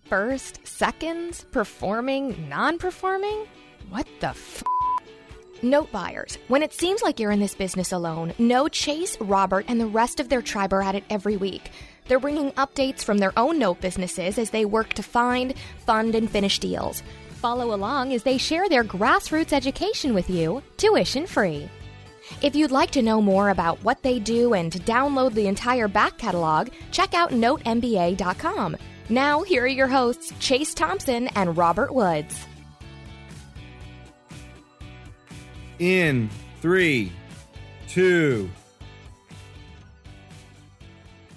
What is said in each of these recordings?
first, seconds, performing, non-performing? What the f***? Note buyers, when it seems like you're in this business alone, know Chase, Robert, and the rest of their tribe are at it every week. They're bringing updates from their own note businesses as they work to find, fund, and finish deals. Follow along as they share their grassroots education with you, tuition free. If you'd like to know more about what they do and to download the entire back catalog, check out NoteMBA.com. Now, here are your hosts, Chase Thompson and Robert Woods. In 3, 2.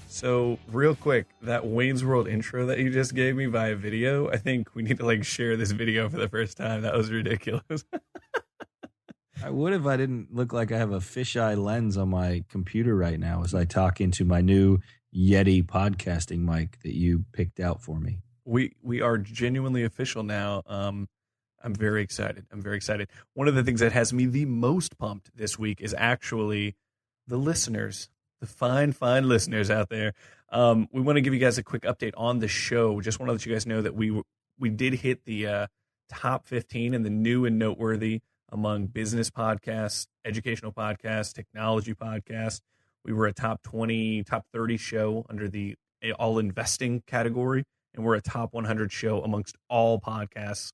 So real quick, that Wayne's World intro that you just gave me via video, I think we need to share this video for the first time. That was ridiculous. I would if I didn't look like I have a fisheye lens on my computer right now as I talk into my new Yeti podcasting mic that you picked out for me. We are genuinely official now. I'm very excited. One of the things that has me the most pumped this week is actually the listeners, the fine listeners out there. We want to give you guys a quick update on the show. Just want to let you guys know that we did hit the top 15 in the new and noteworthy among business podcasts, educational podcasts, technology podcasts. We were a top 20, top 30 show under the all investing category, and we're a top 100 show amongst all podcasts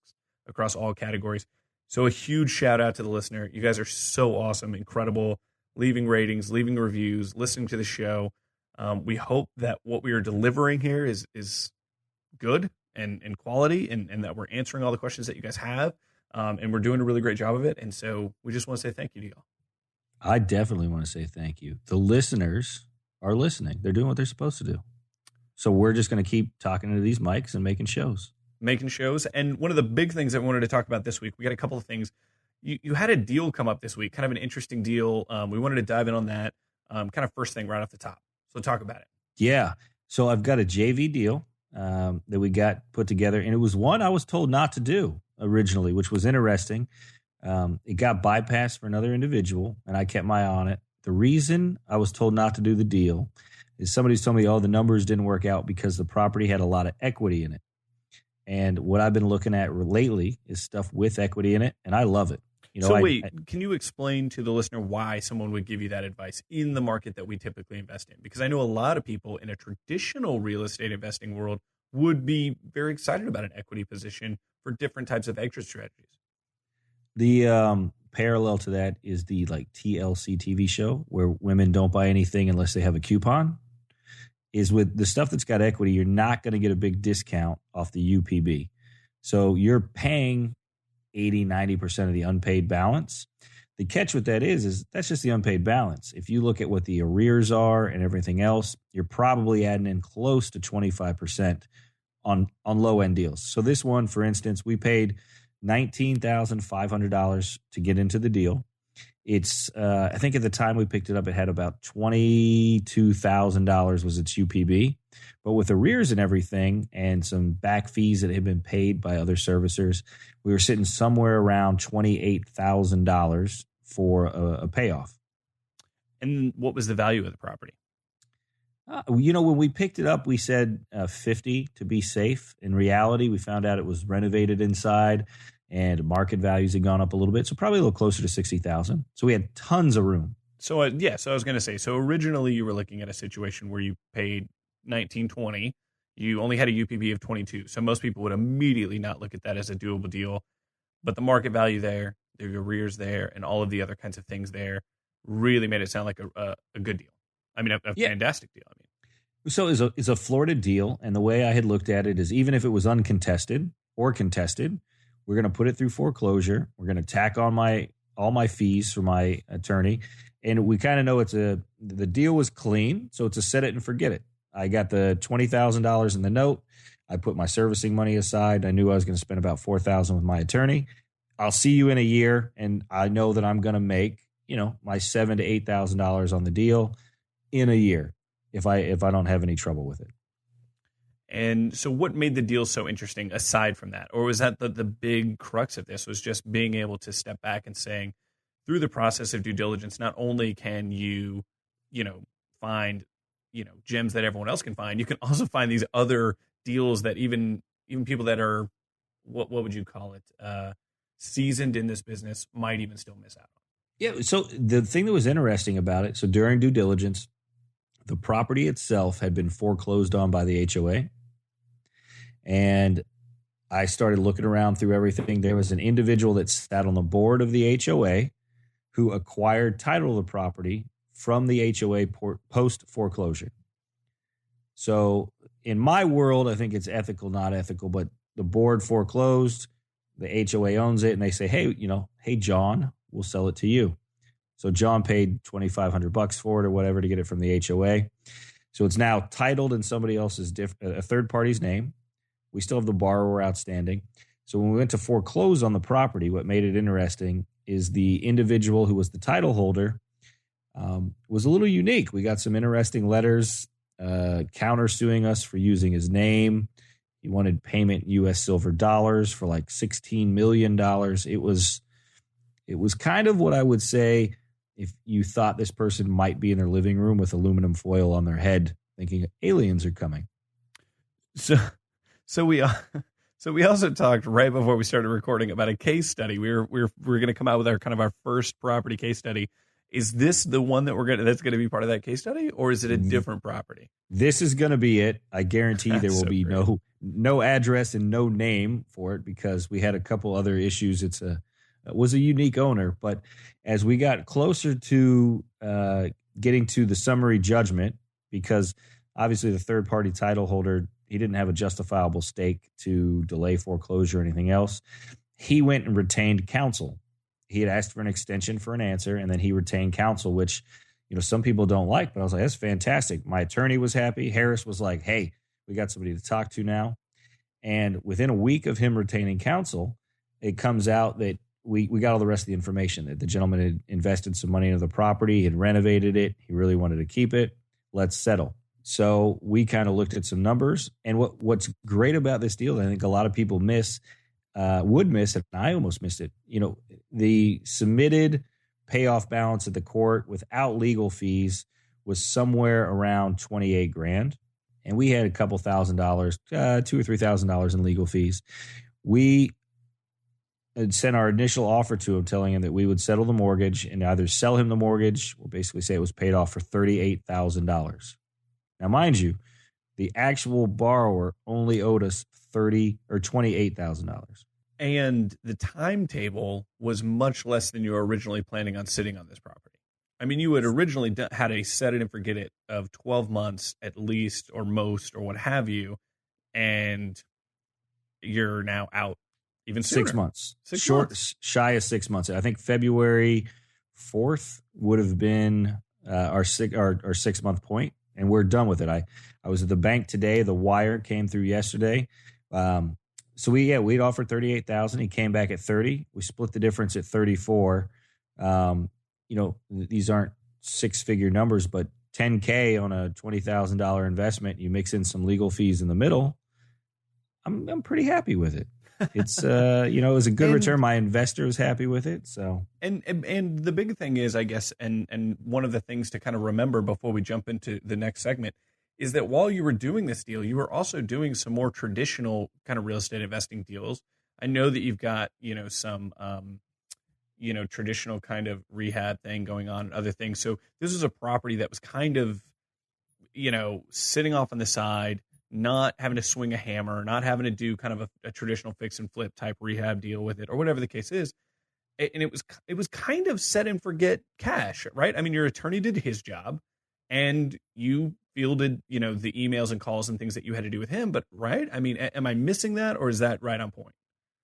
across all categories. So a huge shout out to the listener. You guys are so awesome, incredible, leaving ratings, leaving reviews, listening to the show. We hope that what we are delivering here is good and quality, and that we're answering all the questions that you guys have. And we're doing a really great job of it. And so we just want to say thank you to y'all. I definitely want to say thank you. The listeners are listening. They're doing what they're supposed to do. So we're just going to keep talking into these mics and making shows. And one of the big things that we wanted to talk about this week, we got a couple of things. You had a deal come up this week, kind of an interesting deal. We wanted to dive in on that kind of first thing right off the top. So talk about it. Yeah. So I've got a JV deal that we got put together, and it was one I was told not to do originally, which was interesting. It got bypassed for another individual, and I kept my eye on it. The reason I was told not to do the deal is somebody's told me, the numbers didn't work out because the property had a lot of equity in it. And what I've been looking at lately is stuff with equity in it, and I love it. Can you explain to the listener why someone would give you that advice in the market that we typically invest in? Because I know a lot of people in a traditional real estate investing world would be very excited about an equity position for different types of exit strategies. The parallel to that is the TLC TV show where women don't buy anything unless they have a coupon. Is with the stuff that's got equity, you're not going to get a big discount off the UPB. So you're paying 80, 90% of the unpaid balance. The catch with that is that's just the unpaid balance. If you look at what the arrears are and everything else, you're probably adding in close to 25% on low-end deals. So this one, for instance, we paid $19,500 to get into the deal. It's, I think at the time we picked it up, it had about $22,000 was its UPB. But with arrears and everything and some back fees that had been paid by other servicers, we were sitting somewhere around $28,000 for a payoff. And what was the value of the property? When we picked it up, we said 50 to be safe. In reality, we found out it was renovated inside and market values had gone up a little bit. So probably a little closer to 60,000. So we had tons of room. So I was going to say, so originally you were looking at a situation where you paid $19.20. You only had a UPB of 22. So most people would immediately not look at that as a doable deal. But the market value there, the arrears there, and all of the other kinds of things there really made it sound like a good deal. I mean, a fantastic deal. So it's a Florida deal, and the way I had looked at it is even if it was uncontested or contested, we're going to put it through foreclosure. We're going to tack on all my fees for my attorney, and we kind of know the deal was clean, so it's a set it and forget it. I got the $20,000 in the note. I put my servicing money aside. I knew I was going to spend about $4,000 with my attorney. I'll see you in a year, and I know that I'm going to make my $7,000 to $8,000 on the deal in a year if I don't have any trouble with it. And so what made the deal so interesting aside from that? Or was that the big crux of this was just being able to step back and saying through the process of due diligence, not only can you, find, gems that everyone else can find, you can also find these other deals that even even people that are, what would you call it, seasoned in this business might even still miss out on. Yeah. So the thing that was interesting about it, so during due diligence, the property itself had been foreclosed on by the HOA. And I started looking around through everything. There was an individual that sat on the board of the HOA who acquired title of the property from the HOA post foreclosure. So in my world, I think it's ethical, not ethical, but the board foreclosed, the HOA owns it, and they say, hey, John, we'll sell it to you. So John paid $2,500 for it or whatever to get it from the HOA. So it's now titled in somebody else's, a third party's name. We still have the borrower outstanding. So when we went to foreclose on the property, what made it interesting is the individual who was the title holder was a little unique. We got some interesting letters countersuing us for using his name. He wanted payment in U.S. silver dollars for like $16 million. It was kind of what I would say if you thought this person might be in their living room with aluminum foil on their head thinking aliens are coming. So we also talked right before we started recording about a case study. We're going to come out with our first property case study. Is this the one that's going to be part of that case study, or is it a different property? This is going to be it. I guarantee there will be great. no address and no name for it because we had a couple other issues. It was a unique owner, but as we got closer to getting to the summary judgment, because obviously the third party title holder, he didn't have a justifiable stake to delay foreclosure or anything else. He went and retained counsel. He had asked for an extension for an answer, and then he retained counsel, which, some people don't like, but I was like, that's fantastic. My attorney was happy. Harris was like, hey, we got somebody to talk to now. And within a week of him retaining counsel, it comes out that we got all the rest of the information, that the gentleman had invested some money into the property, had renovated it. He really wanted to keep it. Let's settle. So we kind of looked at some numbers. And what's great about this deal that I think a lot of people would miss, and I almost missed it, the submitted payoff balance at the court without legal fees was somewhere around $28,000. And we had a couple $1,000, $2,000 or $3,000 in legal fees. We had sent our initial offer to him telling him that we would settle the mortgage and either sell him the mortgage or basically say it was paid off for $38,000. Now, mind you, the actual borrower only owed us $28,000. And the timetable was much less than you were originally planning on sitting on this property. I mean, you had originally had a set it and forget it of 12 months at least, or most, or what have you, and you're now out even sooner. 6 months. Shy of 6 months. I think February 4th would have been our 6 month point, and we're done with it. I was at the bank today. The wire came through yesterday. So we'd offered $38,000. He came back at $30,000. We split the difference at $34,000. These aren't 6-figure numbers, but $10,000 on a $20,000 investment. You mix in some legal fees in the middle. I'm pretty happy with it. It's it was a good return. My investor was happy with it. So and the big thing is, I guess, and one of the things to kind of remember before we jump into the next segment is that while you were doing this deal, you were also doing some more traditional kind of real estate investing deals. I know that you've got, some, traditional kind of rehab thing going on and other things. So this was a property that was kind of, sitting off on the side, not having to swing a hammer, not having to do kind of a traditional fix and flip type rehab deal with it or whatever the case is. And it was kind of set and forget cash, right? I mean, your attorney did his job and you fielded, the emails and calls and things that you had to do with him. But right. I mean, am I missing that, or is that right on point?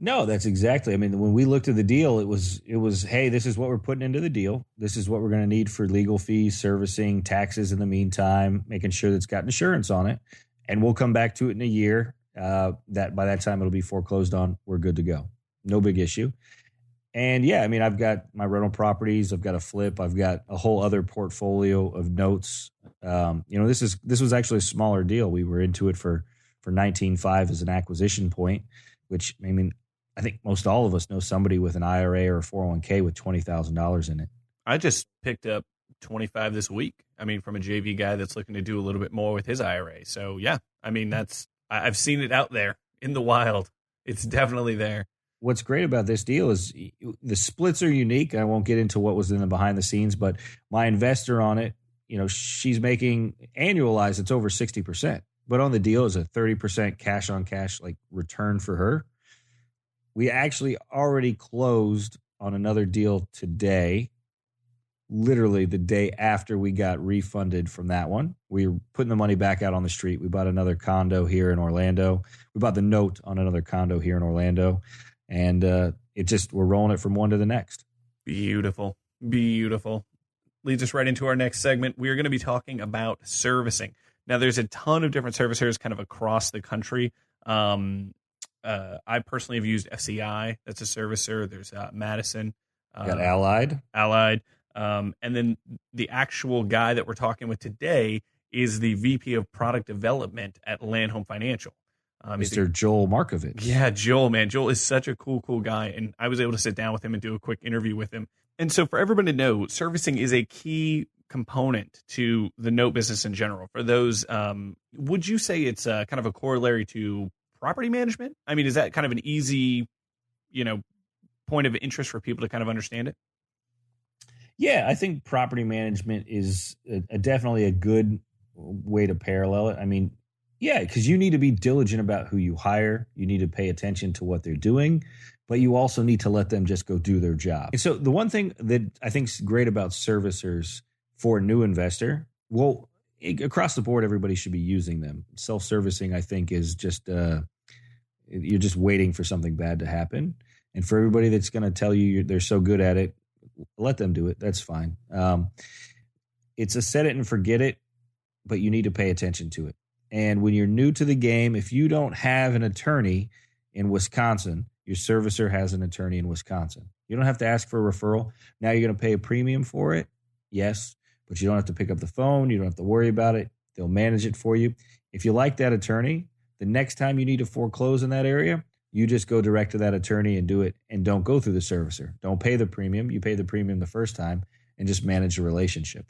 No, that's exactly. I mean, when we looked at the deal, it was, hey, this is what we're putting into the deal. This is what we're going to need for legal fees, servicing, taxes in the meantime, making sure that it's got insurance on it. And we'll come back to it in a year. That by that time it'll be foreclosed on. We're good to go. No big issue. And yeah, I mean, I've got my rental properties. I've got a flip. I've got a whole other portfolio of notes. This was actually a smaller deal. We were into it for 19.5 as an acquisition point, which, I mean, I think most all of us know somebody with an IRA or a 401k with $20,000 in it. I just picked up 25 this week. I mean, from a JV guy that's looking to do a little bit more with his IRA. So yeah, I mean, I've seen it out there. in the wild. It's definitely there. What's great about this deal is the splits are unique. I won't get into what was in the behind the scenes, but my investor on it, she's making annualized, it's over 60%. But on the deal is a 30% cash on cash like return for her. We actually already closed on another deal today, literally the day after we got refunded from that one. We were putting the money back out on the street. We bought another condo here in Orlando. We bought the note on another condo here in Orlando. And we're rolling it from one to the next. Beautiful. Beautiful. Leads us right into our next segment. We are going to be talking about servicing. Now, there's a ton of different servicers kind of across the country. I personally have used FCI. That's a servicer. There's Madison. Got Allied. And then the actual guy that we're talking with today is the VP of Product Development at Land Home Financial. Mr. Joel Markovitz. Yeah, Joel, man. Joel is such a cool guy. And I was able to sit down with him and do a quick interview with him. And so for everyone to know, servicing is a key component to the note business in general. For those, would you say it's kind of a corollary to property management? I mean, is that kind of an easy, point of interest for people to kind of understand it? Yeah, I think property management is definitely a good way to parallel it. I mean, yeah, because you need to be diligent about who you hire. You need to pay attention to what they're doing, but you also need to let them just go do their job. And so the one thing that I think is great about servicers for a new investor, well, across the board, everybody should be using them. Self-servicing, I think, is just you're just waiting for something bad to happen. And for everybody that's going to tell you they're so good at it, let them do it. That's fine. It's a set it and forget it, but you need to pay attention to it. And when you're new to the game, if you don't have an attorney in Wisconsin, your servicer has an attorney in Wisconsin. You don't have to ask for a referral. Now you're going to pay a premium for it. Yes, but you don't have to pick up the phone. You don't have to worry about it. They'll manage it for you. If you like that attorney, the next time you need to foreclose in that area, you just go direct to that attorney and do it, and don't go through the servicer. Don't pay the premium. You pay the premium the first time and just manage the relationship.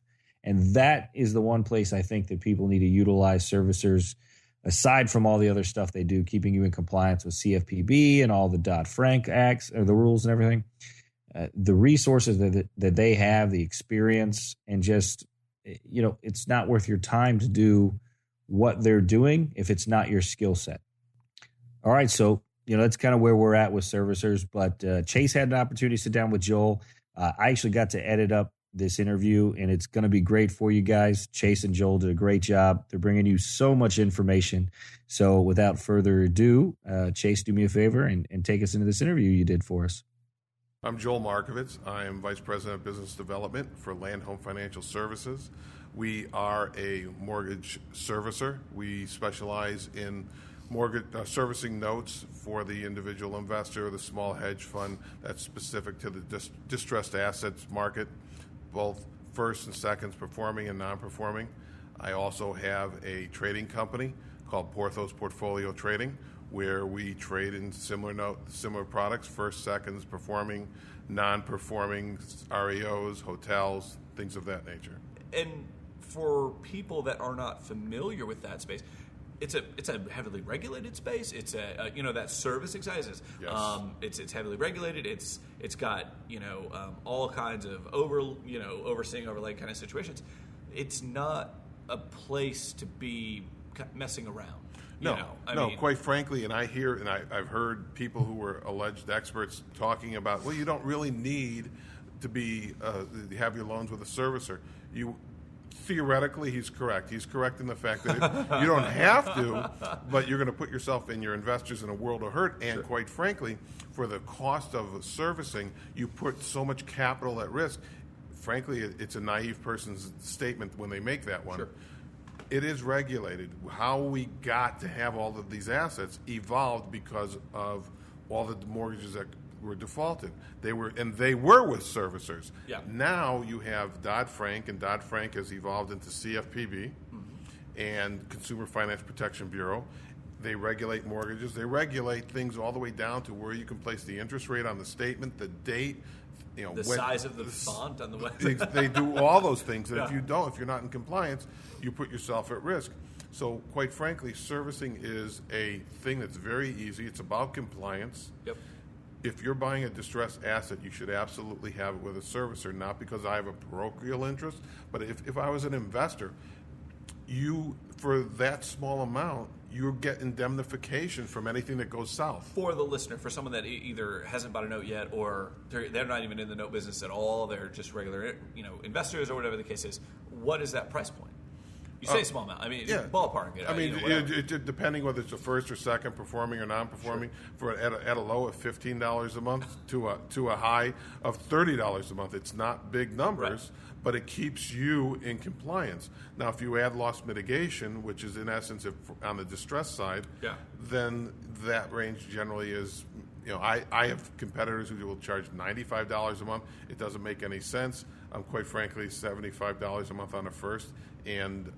And that is the one place I think that people need to utilize servicers, aside from all the other stuff they do, keeping you in compliance with CFPB and all the Dodd-Frank acts or the rules and everything. The resources that they have, the experience, and just, it's not worth your time to do what they're doing if it's not your skill set. All right, so that's kind of where we're at with servicers. But Chase had an opportunity to sit down with Joel. I actually got to edit up this interview, and it's going to be great for you guys. Chase and Joel did a great job. They're bringing you so much information. So without further ado, Chase, do me a favor and take us into this interview you did for us. I'm Joel Markovitz. I am Vice President of Business Development for Land Home Financial Services. We are a mortgage servicer. We specialize in mortgage servicing notes for the individual investor, the small hedge fund that's specific to the distressed assets market, both first and seconds, performing and non-performing. I also have a trading company called Porthos Portfolio Trading, where we trade in similar products, first, seconds, performing, non-performing, REOs, hotels, things of that nature. And for people that are not familiar with that space, it's a heavily regulated space. It's that servicing side is Yes. It's heavily regulated. It's got all kinds of overseeing overlay kind of situations. It's not a place to be messing around. Quite frankly, and I've heard people who were alleged experts talking about, well, you don't really need to be have your loans with a servicer. Theoretically, he's correct. He's correct in the fact that you don't have to, but you're going to put yourself and your investors in a world of hurt. And quite frankly, for the cost of servicing, you put so much capital at risk. Frankly, it's a naive person's statement when they make that one. Sure. It is regulated. How we got to have all of these assets evolved because of all the mortgages that were defaulted. They were with servicers. Yeah. Now you have Dodd-Frank, and Dodd-Frank has evolved into CFPB and Consumer Finance Protection Bureau. They regulate mortgages. They regulate things all the way down to where you can place the interest rate on the statement, the date, size of the font on the website. They do all those things, and if you're not in compliance, you put yourself at risk. So quite frankly, servicing is a thing that's very easy. It's about compliance. Yep. If you're buying a distressed asset, you should absolutely have it with a servicer, not because I have a parochial interest, but if I was an investor, for that small amount, you get indemnification from anything that goes south. For the listener, for someone that either hasn't bought a note yet, or they're not even in the note business at all, they're just regular, investors or whatever the case is, what is that price point? You say small amount. I mean, ballpark it. I mean, depending whether it's a first or second performing or non-performing, at a low of $15 a month to a high of $30 a month. It's not big numbers, but it keeps you in compliance. Now, if you add loss mitigation, which is in essence on the distress side, then that range generally is. I have competitors who will charge $95 a month. It doesn't make any sense. Quite frankly, $75 a month on a first and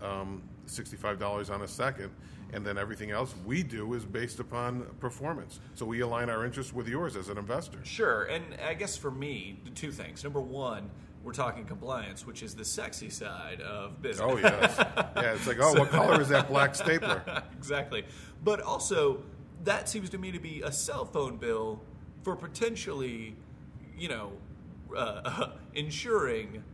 $65 on a second. And then everything else we do is based upon performance. So we align our interests with yours as an investor. Sure. And I guess for me, two things. Number one, we're talking compliance, which is the sexy side of business. Oh, yes. Yeah, it's like, what color is that black stapler? Exactly. But also, that seems to me to be a cell phone bill for potentially, insuring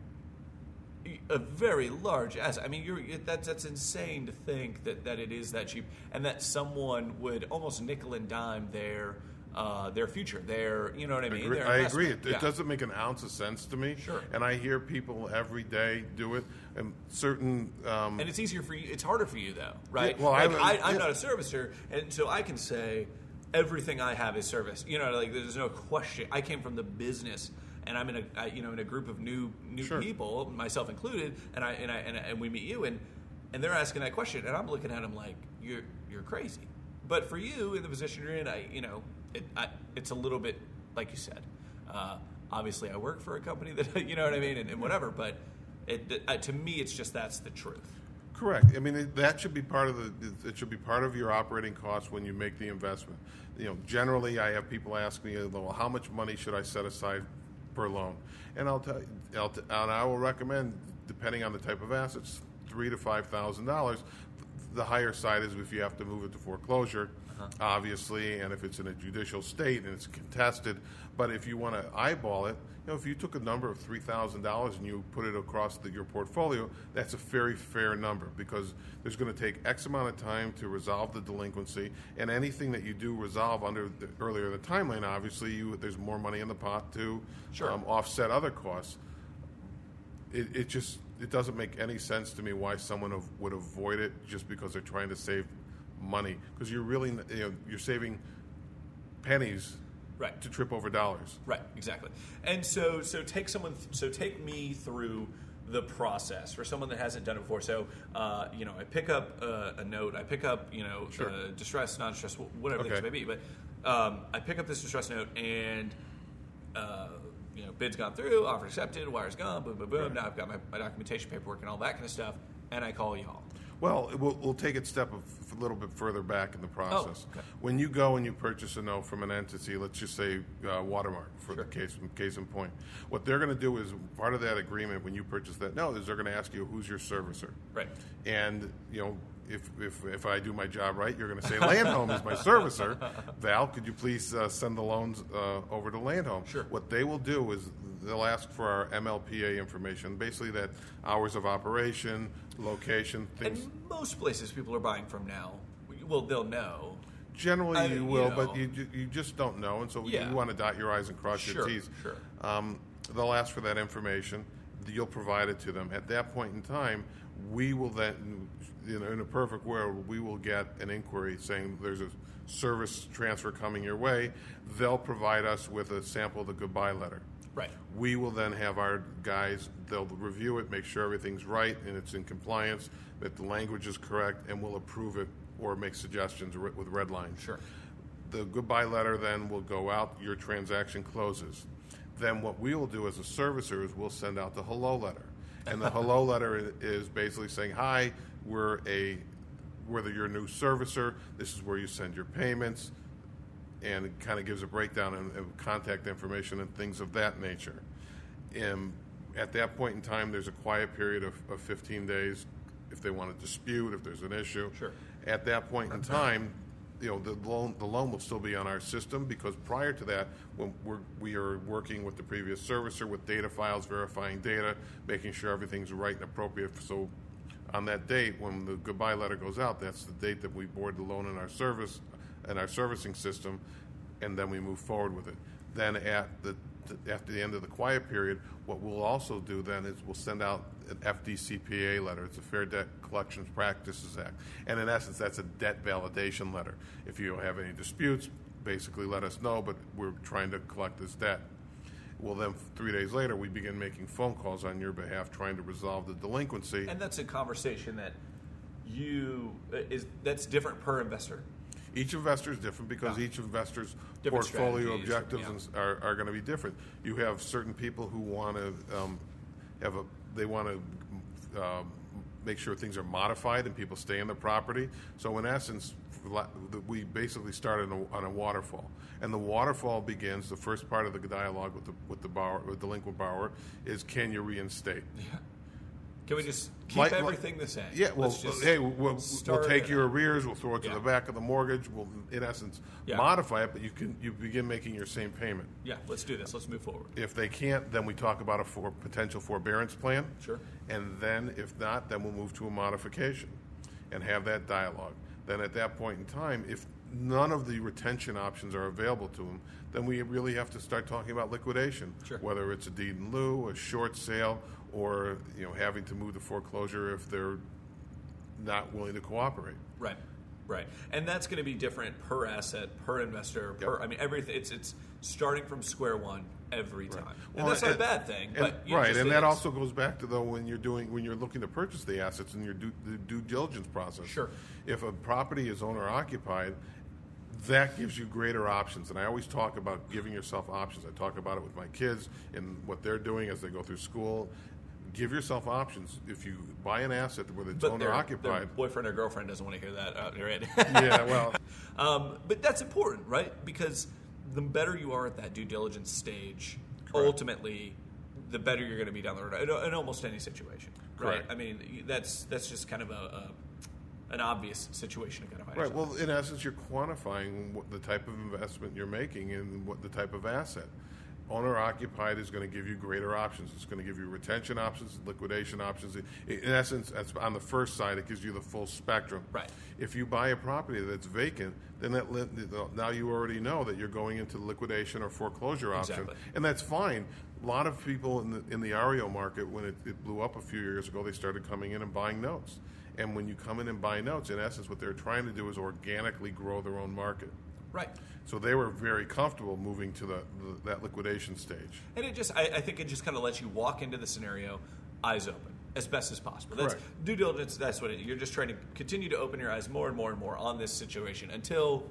a very large asset. I mean, that's insane to think that it is that cheap, and that someone would almost nickel and dime their future. You know what I mean? I agree. It doesn't make an ounce of sense to me. Sure. And I hear people every day do it, and certain. And it's easier for you. It's harder for you though, right? Yeah, well, I'm not a servicer, and so I can say everything I have is service. There's no question. I came from the business. And I'm in a group of new people, myself included, and we meet you, and they're asking that question, and I'm looking at them like you're crazy. But for you in the position you're in, it's a little bit like you said. Obviously, I work for a company that you know what I mean, and whatever. But to me, it's just that's the truth. Correct. I mean, that should be part of it should be part of your operating costs when you make the investment. Generally, I have people ask me, well, how much money should I set aside per loan? And I'll tell you, and I will recommend, depending on the type of assets, $3,000 to $5,000. The higher side is if you have to move it to foreclosure, obviously, and if it's in a judicial state and it's contested. But if you want to eyeball it, if you took a number of $3,000 and you put it across your portfolio, that's a very fair number, because there's going to take X amount of time to resolve the delinquency, and anything that you do resolve earlier in the timeline, obviously, there's more money in the pot to offset other costs. It doesn't make any sense to me why someone would avoid it just because they're trying to save money, because you're really you're saving pennies. Right. To trip over dollars. Right, exactly. And so take me through the process for someone that hasn't done it before. So, I pick up a note. I pick up, distress, non-distress, whatever the case may be. But I pick up this distress note, and bid's gone through, offer accepted, wire's gone, boom, boom, boom. Right. Now I've got my documentation paperwork and all that kind of stuff, and I call y'all. Well, we'll take it a little bit further back in the process. Oh, okay. When you go and you purchase a note from an entity, let's just say Watermark for the case in point, what they're going to do is, part of that agreement when you purchase that note is they're going to ask you, who's your servicer. Right. And if I do my job right, you're going to say Landhome is my servicer. Val, could you please send the loans over to Landhome? Sure. What they will do is they'll ask for our MLPA information, basically that hours of operation, location, things. And most places people are buying from now, they'll know. Generally, you will, but you just don't know, and so you want to dot your I's and cross your T's. Sure. They'll ask for that information. You'll provide it to them. At that point in time, we will then, in a perfect world, we will get an inquiry saying there's a service transfer coming your way. They'll provide us with a sample of the goodbye letter. Right. We will then have our guys, they'll review it, make sure everything's right and it's in compliance, that the language is correct, and we'll approve it or make suggestions with red lines. Sure. The goodbye letter then will go out, your transaction closes. Then what we will do as a servicer is we'll send out the hello letter. And the hello letter is basically saying, hi, we're your new servicer, this is where you send your payments, and it kind of gives a breakdown of contact information and things of that nature. At that point in time, there's a quiet period of 15 days, if they want to dispute, if there's an issue. Sure. At that point in time, the loan will still be on our system, because prior to that, when we are working with the previous servicer with data files, verifying data, making sure everything's right and appropriate. So on that date, when the goodbye letter goes out, that's the date that we board the loan in our servicing system, and then we move forward with it. Then after the end of the quiet period, what we'll also do then is we'll send out an FDCPA letter. It's a Fair Debt Collections Practices Act. And in essence, that's a debt validation letter. If you have any disputes, basically let us know, but we're trying to collect this debt. Well, then 3 days later, we begin making phone calls on your behalf, trying to resolve the delinquency. And that's a conversation that that's different per investor. Each investor is different, because each investor's Different portfolio strategies, objectives are going to be different. You have certain people who want to make sure things are modified and people stay in the property. So in essence, we basically started on a waterfall, and the waterfall begins. The first part of the dialogue with the delinquent borrower is, can you reinstate? Yeah. Can we just keep everything the same? Yeah, well, we'll take your arrears, we'll throw it to the back of the mortgage, we'll, in essence, modify it, but you begin making your same payment. Yeah, let's do this. Let's move forward. If they can't, then we talk about a potential forbearance plan. Sure. And then, if not, then we'll move to a modification and have that dialogue. Then at that point in time, if none of the retention options are available to them, then we really have to start talking about liquidation. Sure. Whether it's a deed in lieu, a short sale, or having to move to foreclosure if they're not willing to cooperate. Right. And that's going to be different per asset, per investor, everything. It's starting from square one every time. Right. And that's not a bad thing. That also goes back to when you're looking to purchase the assets in your due diligence process. Sure. If a property is owner occupied, that gives you greater options. And I always talk about giving yourself options. I talk about it with my kids and what they're doing as they go through school. Give yourself options. If you buy an asset where it's owner-occupied... Their boyfriend or girlfriend doesn't want to hear that. Right? Yeah, well... but that's important, right? Because the better you are at that due diligence stage, Correct. Ultimately, the better you're going to be down the road in almost any situation. Right? Correct. I mean, that's just kind of an obvious situation to kind of find Right. yourself. Well, in essence, you're quantifying the type of investment you're making and what the type of asset. Owner-occupied is going to give you greater options. It's going to give you retention options, liquidation options. In essence, that's on the first side, it gives you the full spectrum. Right. If you buy a property that's vacant, then now you already know that you're going into the liquidation or foreclosure option. Exactly. And that's fine. A lot of people in the REO market, when it blew up a few years ago, they started coming in and buying notes. And when you come in and buy notes, in essence, what they're trying to do is organically grow their own market. Right. So they were very comfortable moving to that liquidation stage. And I think it just kind of lets you walk into the scenario eyes open as best as possible. That's Correct. Due diligence. That's what you're just trying to continue to open your eyes more and more and more on this situation until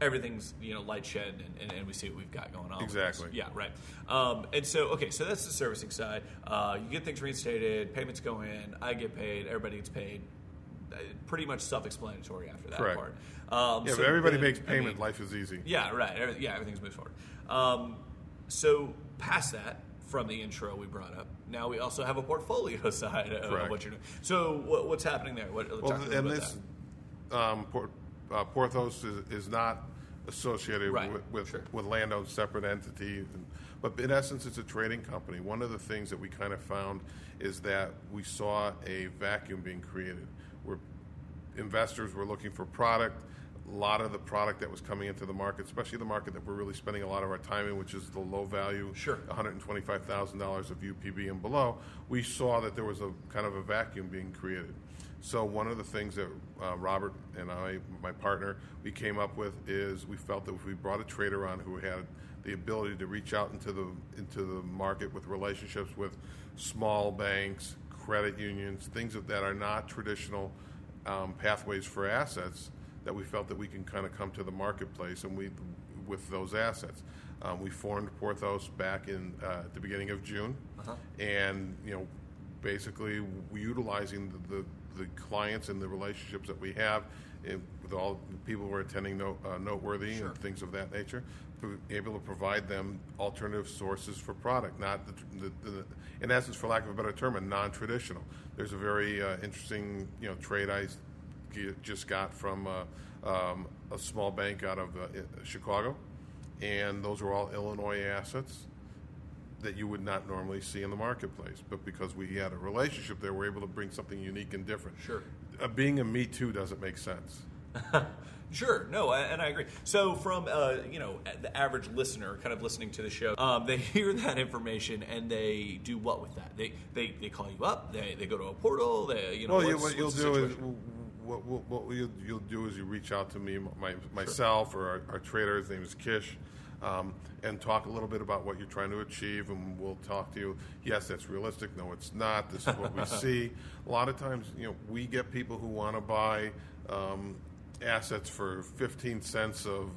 everything's light shed and we see what we've got going on. Exactly. Yeah. Right. And so so that's the servicing side. You get things reinstated, payments go in, I get paid, everybody gets paid. Pretty much self-explanatory after that Correct. part. If everybody makes payment, life is easy. Yeah, right. Everything's moved forward. So past that, from the intro we brought up, now we also have a portfolio side of what you're doing. So what's happening there? Porthos is not associated with land-owned separate entities. But in essence, it's a trading company. One of the things that we kind of found is that we saw a vacuum being created where investors were looking for product. A lot of the product that was coming into the market, especially the market that we're really spending a lot of our time in, which is the low value, $125,000 of UPB and below, we saw that there was a kind of a vacuum being created. So one of the things that Robert and I, my partner, we came up with is we felt that if we brought a trader on who had the ability to reach out into the market with relationships with small banks, credit unions, things that are not traditional pathways for assets, that we felt that we can kind of come to the marketplace and with those assets. We formed Porthos back in at the beginning of June, and basically utilizing the clients and the relationships that we have with all the people who are attending Noteworthy Sure. and things of that nature, to be able to provide them alternative sources for product, not in essence, for lack of a better term, a non-traditional. There's a very interesting trade I just got from a small bank out of Chicago, and those are all Illinois assets that you would not normally see in the marketplace. But because we had a relationship there, we're able to bring something unique and different. Sure. Being a Me Too doesn't make sense. Sure, no, and I agree. So from the average listener, kind of listening to the show, they hear that information and they do what with that? They call you up, they go to a portal. What you'll do is you reach out to me, myself, Sure. or our trader. His name is Kish. And talk a little bit about what you're trying to achieve, and we'll talk to you. Yes, that's realistic. No, it's not. This is what we see. A lot of times, we get people who want to buy assets for 15 cents of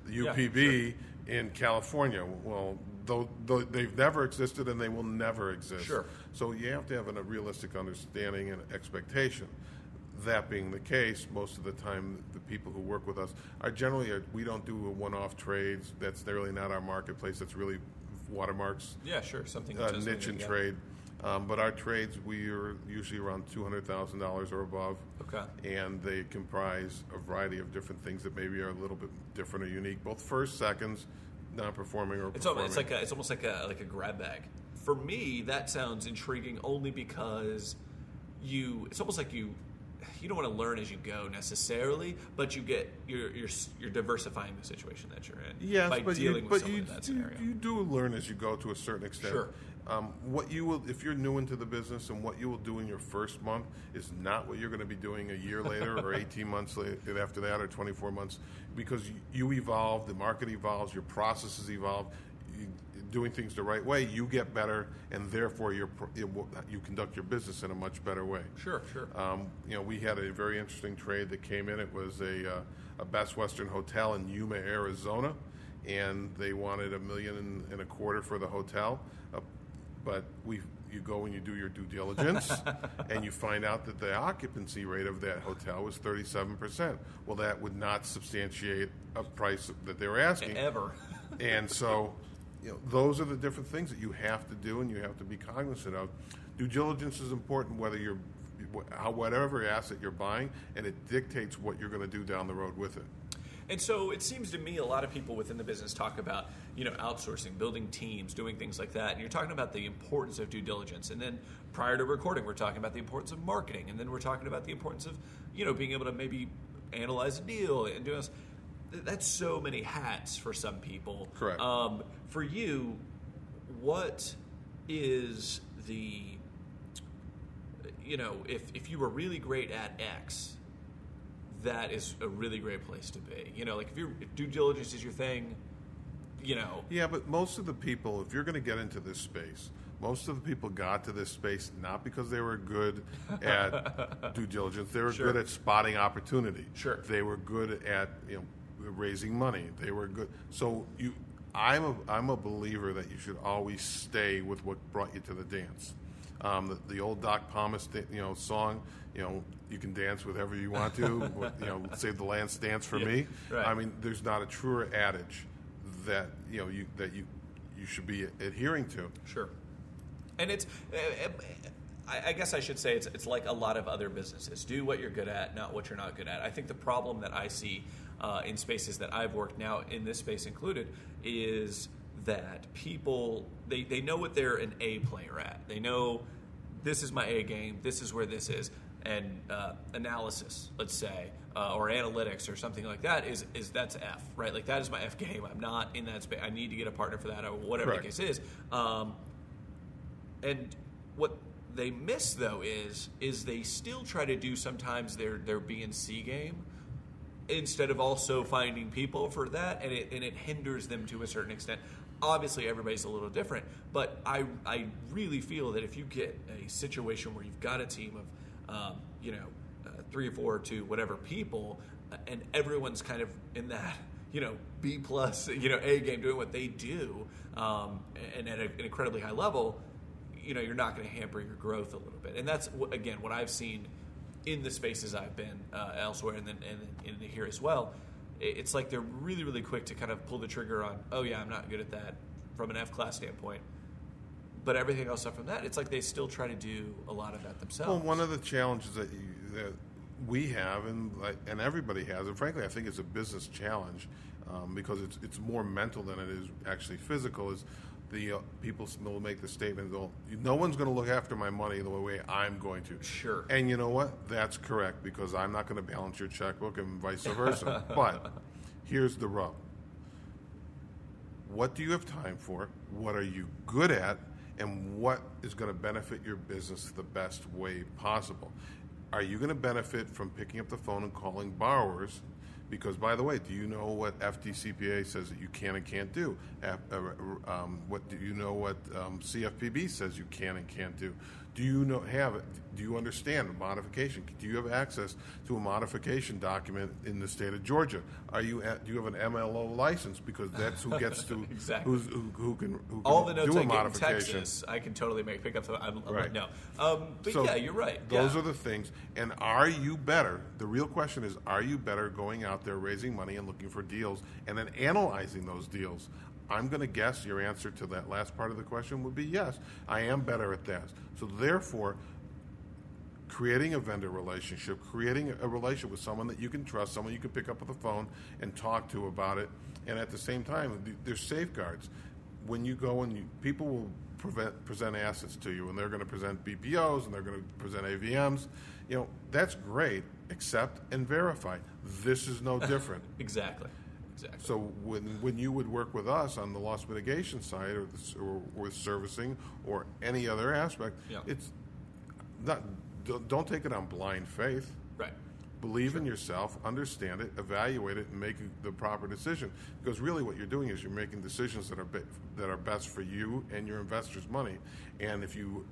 the UPB in California. Well, though they've never existed and they will never exist. Sure. So you have to have a realistic understanding and expectation. That being the case, most of the time the people who work with us are generally, we don't do one-off trades. That's really not our marketplace. That's really Watermark's Yeah, sure. Something niche and trade. But our trades, we are usually around $200,000 or above. Okay. And they comprise a variety of different things that maybe are a little bit different or unique, both first, seconds, non-performing or performing. It's almost like a grab bag. For me, that sounds intriguing only because it's almost like you don't want to learn as you go necessarily, but you're diversifying the situation that you're in. Yes, by dealing with someone in that scenario. You do learn as you go to a certain extent. Sure. What you will, if you're new into the business, and what you will do in your first month is not what you're going to be doing a year later, or 18 months later, after that, or 24 months, because you evolve, the market evolves, your processes evolve. Doing things the right way, you get better, and therefore you conduct your business in a much better way. Sure. We had a very interesting trade that came in. It was a Best Western hotel in Yuma, Arizona, and they wanted $1.25 million for the hotel. But you go and you do your due diligence, and you find out that the occupancy rate of that hotel was 37%. Well, that would not substantiate a price that they were asking ever. And so, those are the different things that you have to do, and you have to be cognizant of. Due diligence is important, whatever asset you're buying, and it dictates what you're going to do down the road with it. And so it seems to me a lot of people within the business talk about, outsourcing, building teams, doing things like that. And you're talking about the importance of due diligence. And then prior to recording, we're talking about the importance of marketing. And then we're talking about the importance of, being able to maybe analyze a deal and do this. That's so many hats for some people. Correct. For you, what is the, if you were really great at X, that is a really great place to be. If due diligence is your thing, Yeah, but most of the people, if you're going to get into this space, most of the people got to this space not because they were good at due diligence. They were Sure. good at spotting opportunity. Sure. They were good at raising money. They were good. So I'm a believer that you should always stay with what brought you to the dance. The old Doc Pomus song, you can dance with whoever you want to. Save the last dance for me. Right. I mean, there's not a truer adage that you should be adhering to. Sure. And it's, I guess I should say it's like a lot of other businesses. Do what you're good at, not what you're not good at. I think the problem that I see in spaces that I've worked now, in this space included, is that people, they know what they're an A player at. They know this is my A game, this is where this is. And analysis, let's say, or analytics or something like that is that's F, right? Like that is my F game. I'm not in that space. I need to get a partner for that or whatever Correct. the case is. And what they miss though is they still try to do sometimes their B and C game instead of also finding people for that, and it hinders them to a certain extent. Obviously, everybody's a little different, but I really feel that if you get a situation where you've got a team of 3 or 4 to whatever people, and everyone's kind of in that B plus A game doing what they do, and at an incredibly high level, you're not going to hamper your growth a little bit. And that's again what I've seen in the spaces I've been elsewhere and then in here as well, it's like they're really, really quick to kind of pull the trigger on, oh yeah, I'm not good at that from an F-class standpoint. But everything else up from that, it's like they still try to do a lot of that themselves. Well, one of the challenges that we have, and everybody has, and frankly I think it's a business challenge because it's more mental than it is actually physical, is the people will make the statement, no one's going to look after my money the way I'm going to. Sure. And you know what? That's correct, because I'm not going to balance your checkbook and vice versa. But here's the rub. What do you have time for? What are you good at? And what is going to benefit your business the best way possible? Are you going to benefit from picking up the phone and calling borrowers? Because, by the way, do you know what FDCPA says that you can and can't do? What do you know what CFPB says you can and can't do? Do you understand a modification? Do you have access to a modification document in the state of Georgia? Do you have an MLO license? Because that's who gets to exactly. who can all the notes do I a get modification. in Texas, I can totally pick up. I'm right. like, no. But so yeah, you're right. Those are the things. And are you better? The real question is, are you better going out there raising money and looking for deals and then analyzing those deals? I'm going to guess your answer to that last part of the question would be yes. I am better at that. So therefore, creating a vendor relationship, creating a relationship with someone that you can trust, someone you can pick up the phone and talk to about it, and at the same time, there's safeguards. When you go and people will present assets to you, and they're going to present BPOs and they're going to present AVMs. That's great, accept and verify. This is no different. Exactly. So when you would work with us on the loss mitigation side or with servicing or any other aspect, it's not. Don't take it on blind faith. Right. Believe in yourself, understand it, evaluate it, and make the proper decision. Because really, what you're doing is you're making decisions that are best for you and your investors' money. And if you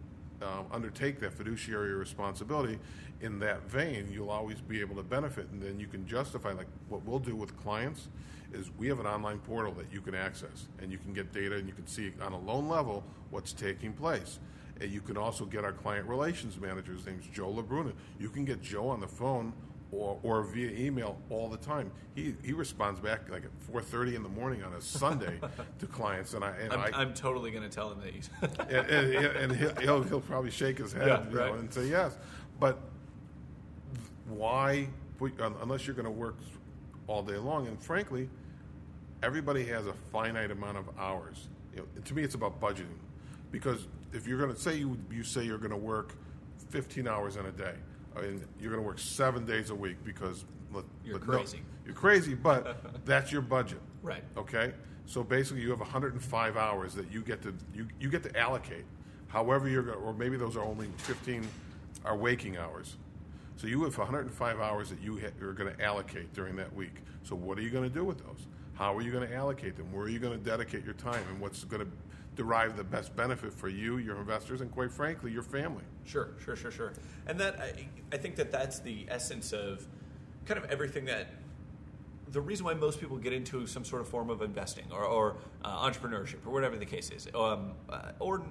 undertake that fiduciary responsibility in that vein, you'll always be able to benefit, and then you can justify, like what we'll do with clients is we have an online portal that you can access, and you can get data, and you can see on a loan level what's taking place. And you can also get our client relations manager. His name's Joe LaBruna. You can get Joe on the phone or via email all the time. He responds back like at 4:30 in the morning on a Sunday to clients, and I'm totally going to tell him that he's and he'll probably shake his head and say yes. But why? Unless you're going to work all day long, and frankly, everybody has a finite amount of hours. To me, it's about budgeting, because if you're going to say you say you're going to work 15 hours in a day, and you're going to work 7 days a week because you're crazy. You're crazy, but that's your budget. Right. Okay? So basically you have 105 hours that you get to allocate. However you're going, or maybe those are only 15 are waking hours. So you have 105 hours that you're going to allocate during that week. So what are you going to do with those? How are you going to allocate them? Where are you going to dedicate your time? And what's going to derive the best benefit for you, your investors, and quite frankly, your family? Sure. And that I think that's the essence of kind of everything that the reason why most people get into some sort of form of investing or entrepreneurship or whatever the case is, or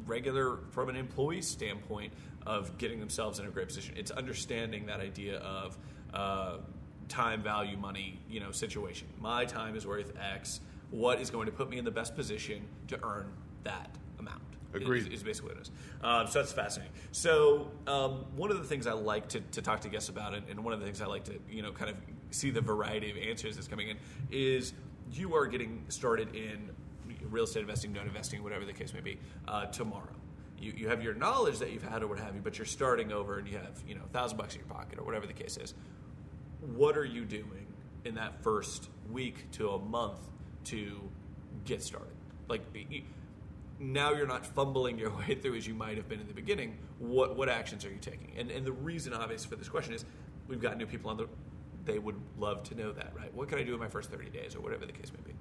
regular from an employee standpoint of getting themselves in a great position. It's understanding that idea of time, value, money, situation. My time is worth X. What is going to put me in the best position to earn that amount? Agreed. Is basically what it is. So that's fascinating. So one of the things I like to talk to guests about, and one of the things I like to kind of see the variety of answers that's coming in, is you are getting started in real estate investing, note investing, whatever the case may be, tomorrow. You have your knowledge that you've had or what have you, but you're starting over and you have $1,000 in your pocket or whatever the case is. What are you doing in that first week to a month to get started? Like, now you're not fumbling your way through as you might have been in the beginning. What actions are you taking? And the reason, obvious, for this question is we've got new people on they would love to know that, right? What can I do in my first 30 days or whatever the case may be?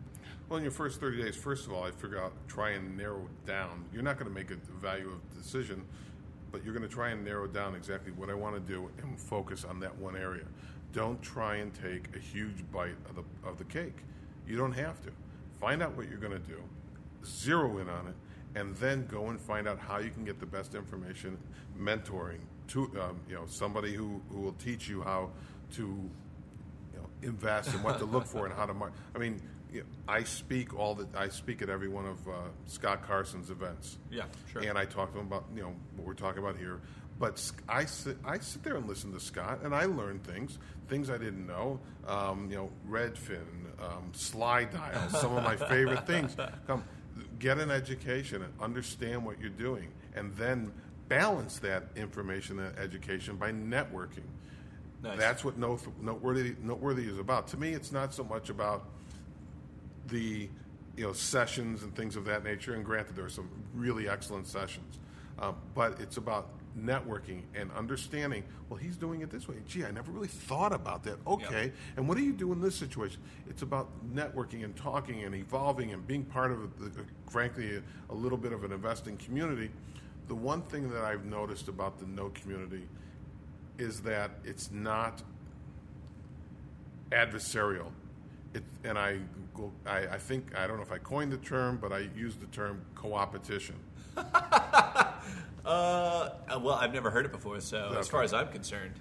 Well, in your first 30 days, first of all, I figure out, try and narrow it down. You're not going to make a value of decision, but you're going to try and narrow down exactly what I want to do and focus on that one area. Don't try and take a huge bite of the cake. You don't have to. Find out what you're going to do, zero in on it, and then go and find out how you can get the best information, mentoring, somebody who will teach you how to invest and what to look for and how to market. I mean, I speak at every one of Scott Carson's events. Yeah, sure. And I talk to him about what we're talking about here. But I sit there and listen to Scott, and I learn things I didn't know. Redfin, slide dials, some of my favorite things. Come, get an education and understand what you're doing, and then balance that information and education by networking. Nice. That's what Noteworthy is about. To me, it's not so much about the sessions and things of that nature. And granted, there are some really excellent sessions, but it's about networking and understanding. Well, he's doing it this way. Gee, I never really thought about that. Okay, yep. And what do you do in this situation? It's about networking and talking and evolving and being part of, frankly, a little bit of an investing community. The one thing that I've noticed about the Note community is that it's not adversarial. I think, I don't know if I coined the term, but I used the term co-opetition. Well, I've never heard it before, so okay. As far as I'm concerned,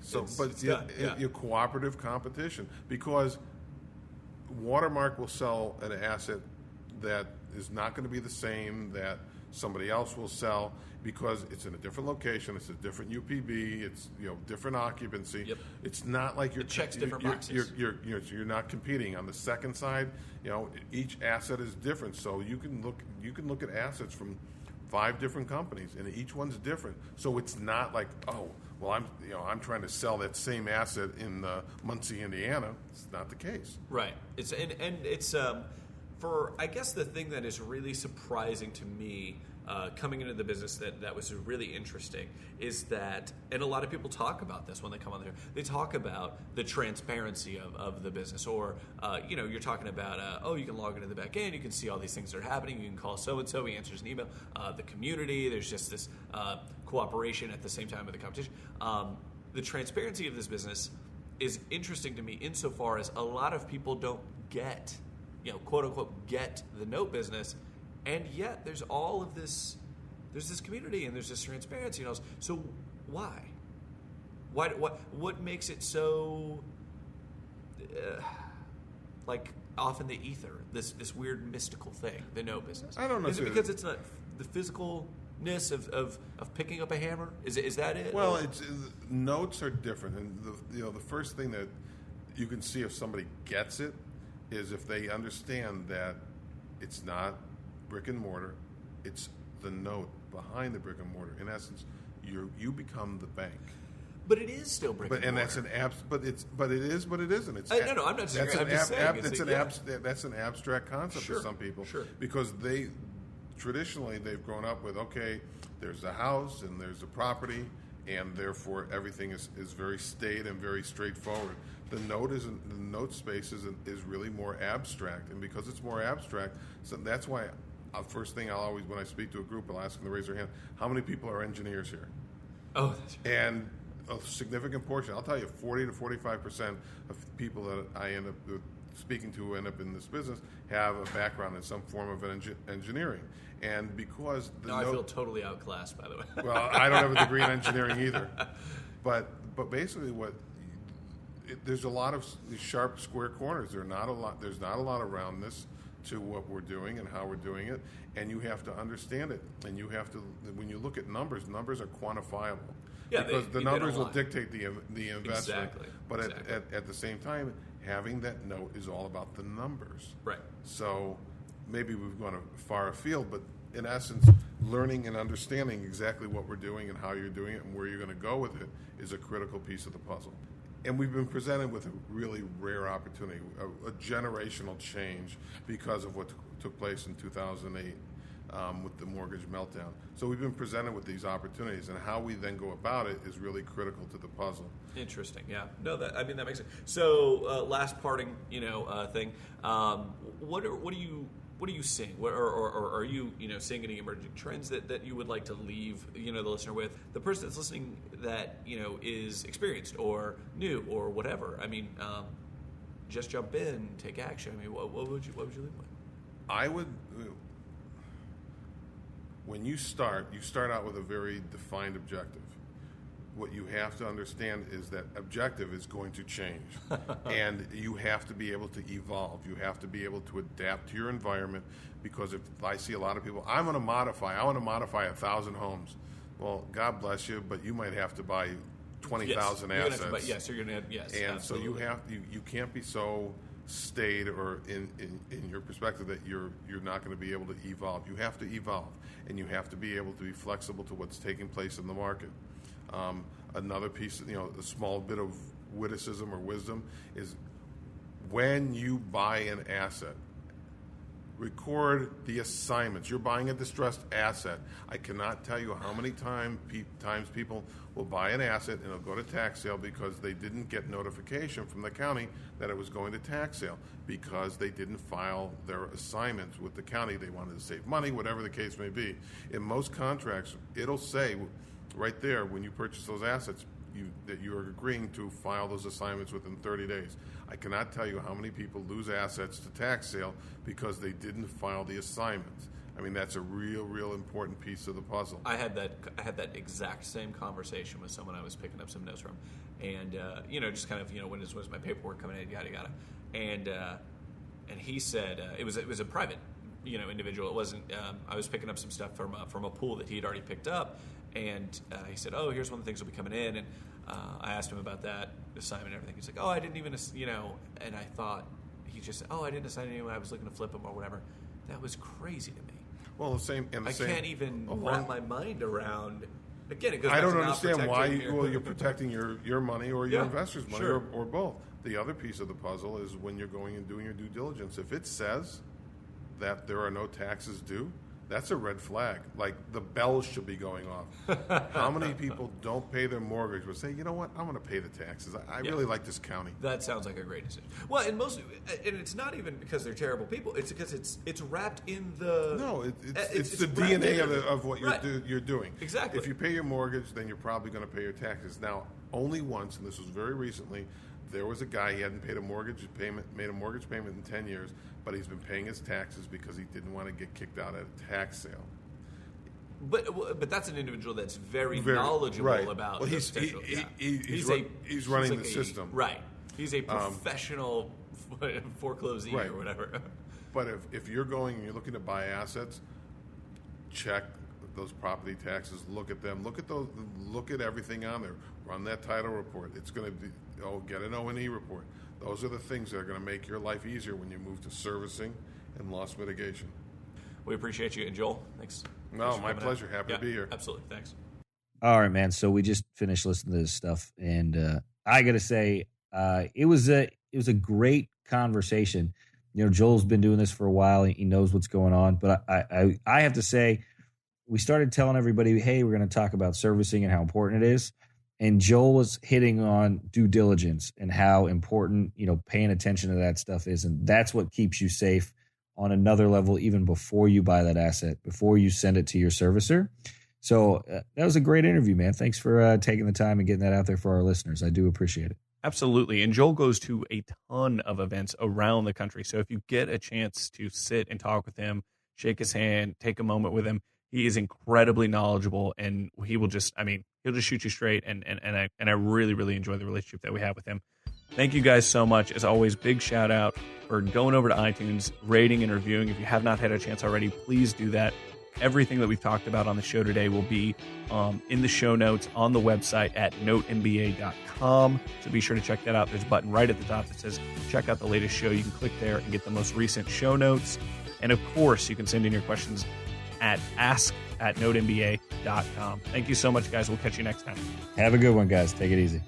your cooperative competition, because Watermark will sell an asset that is not going to be the same that somebody else will sell because it's in a different location, it's a different UPB, it's different occupancy. Yep. It's not like it checks different boxes. You're not competing. On the second side, each asset is different, so you can look at assets from 5 different companies, and each one's different. So it's not like, I'm trying to sell that same asset in Muncie, Indiana. It's not the case. Right. It's for I guess the thing that is really surprising to me coming into the business that was really interesting is that, and a lot of people talk about this when they come on there, they talk about the transparency of the business, or you're talking about you can log into the back end, you can see all these things that are happening, you can call so-and-so, he answers an email, the community, there's just this cooperation at the same time with the competition. The transparency of this business is interesting to me insofar as a lot of people don't get, quote unquote, get the Note business. And yet, there's all of this. There's this community, and there's this transparency. So, why? What makes it so, off in the ether? This weird mystical thing, the Note business. I don't know. Is it because it's not the physicalness of picking up a hammer? Is that it? Well, notes are different, and the first thing that you can see if somebody gets it is if they understand that it's not brick and mortar, it's the note behind the brick and mortar. In essence, you become the bank. But it is still brick and mortar. But it is, but it isn't. No, I'm not disagreeing. I'm just saying that's an abstract concept to some people. Sure. Because traditionally they've grown up with, okay, there's a house and there's a property, and therefore everything is very staid and very straightforward. The note space is really more abstract, and because it's more abstract, so that's why first thing I'll always, when I speak to a group, I'll ask them to raise their hand. How many people are engineers here? Oh, that's right. And a significant portion, I'll tell you, 40 to 45% of people that I end up speaking to who end up in this business have a background in some form of engineering. And because I feel totally outclassed, by the way. Well, I don't have a degree in engineering either. But basically there's a lot of sharp square corners. There's not a lot of roundness to what we're doing and how we're doing it, and you have to understand it. And you have to, when you look at numbers are quantifiable. Yeah, because the numbers will dictate the investment. Exactly. But exactly. At the same time, having that note is all about the numbers. Right. So maybe we've gone far afield, but in essence, learning and understanding exactly what we're doing and how you're doing it and where you're going to go with it is a critical piece of the puzzle. And we've been presented with a really rare opportunity, a generational change because of what took place in 2008 with the mortgage meltdown. So we've been presented with these opportunities, and how we then go about it is really critical to the puzzle. Interesting, yeah. No, that makes sense. So last parting, thing. What are you seeing? Or are you seeing any emerging trends that you would like to leave the listener with? The person that's listening that is experienced or new or whatever. I mean, just jump in, take action. I mean, what would you leave with? I would. When you start out with a very defined objective. what you have to understand is that objective is going to change. And you have to be able to evolve. You have to be able to adapt to your environment, because if I see a lot of people, I want to modify 1,000 homes. Well, God bless you, but you might have to buy 20,000 assets. Yes, you're going to have, yes. And absolutely. so you can't be so staid or in your perspective that you're not going to be able to evolve. You have to evolve, and you have to be able to be flexible to what's taking place in the market. Another piece, a small bit of witticism or wisdom is when you buy an asset, record the assignments. You're buying a distressed asset. I cannot tell you how many times people will buy an asset and it'll go to tax sale because they didn't get notification from the county that it was going to tax sale, because they didn't file their assignments with the county. They wanted to save money, whatever the case may be. In most contracts, it'll say right there when you purchase those assets that you are agreeing to file those assignments within 30 days. I cannot tell you how many people lose assets to tax sale because they didn't file the assignments. I mean, that's a real important piece of the puzzle. I had that exact same conversation with someone I was picking up some notes from, and just kind of when was my paperwork coming in, yada yada, and he said it was a private individual. It wasn't. I was picking up some stuff from a pool that he had already picked up. And he said, "Oh, here's one of the things that'll be coming in." And I asked him about that assignment and everything. He's like, "Oh, I didn't even, And I thought he just said, "Oh, I didn't assign anyone. I was looking to flip them or whatever." That was crazy to me. Well, I can't even wrap my mind around. Again, it goes. I don't understand why you're protecting your money or your investors' money, sure. or both. The other piece of the puzzle is when you're going and doing your due diligence. If it says that there are no taxes due, that's a red flag. Like, the bells should be going off. How many people don't pay their mortgage but say, you know what, I'm going to pay the taxes. I really like this county. That sounds like a great decision. Well, and it's not even because they're terrible people. It's because it's wrapped in the... No, it's the DNA of what you're doing. Exactly. If you pay your mortgage, then you're probably going to pay your taxes. Now, only once, and this was very recently, there was a guy, he hadn't made a mortgage payment in 10 years, but he's been paying his taxes because he didn't want to get kicked out at a tax sale. But that's an individual that's very knowledgeable about he's running the system. Right. He's a professional foreclosee or whatever. But if you're going and you're looking to buy assets, check those property taxes, look at them, look at everything on there, run that title report. It's going to be, get an O&E report. Those are the things that are going to make your life easier when you move to servicing and loss mitigation. We appreciate you. And Joel, thanks. No, my pleasure. Happy to be here. Absolutely. Thanks. All right, man. So we just finished listening to this stuff, and I got to say, it was a great conversation. Joel's been doing this for a while. He knows what's going on. But I have to say, we started telling everybody, hey, we're going to talk about servicing and how important it is. And Joel was hitting on due diligence and how important, paying attention to that stuff is. And that's what keeps you safe on another level, even before you buy that asset, before you send it to your servicer. So that was a great interview, man. Thanks for taking the time and getting that out there for our listeners. I do appreciate it. Absolutely. And Joel goes to a ton of events around the country. So if you get a chance to sit and talk with him, shake his hand, take a moment with him, he is incredibly knowledgeable, and he will just, he'll just shoot you straight. And I really, really enjoy the relationship that we have with him. Thank you guys so much. As always, big shout out for going over to iTunes, rating and reviewing. If you have not had a chance already, please do that. Everything that we've talked about on the show today will be in the show notes on the website at notemba.com. So be sure to check that out. There's a button right at the top that says check out the latest show. You can click there and get the most recent show notes. And of course, you can send in your questions at ask@notemba.com. Thank you so much, guys. We'll catch you next time. Have a good one, guys. Take it easy.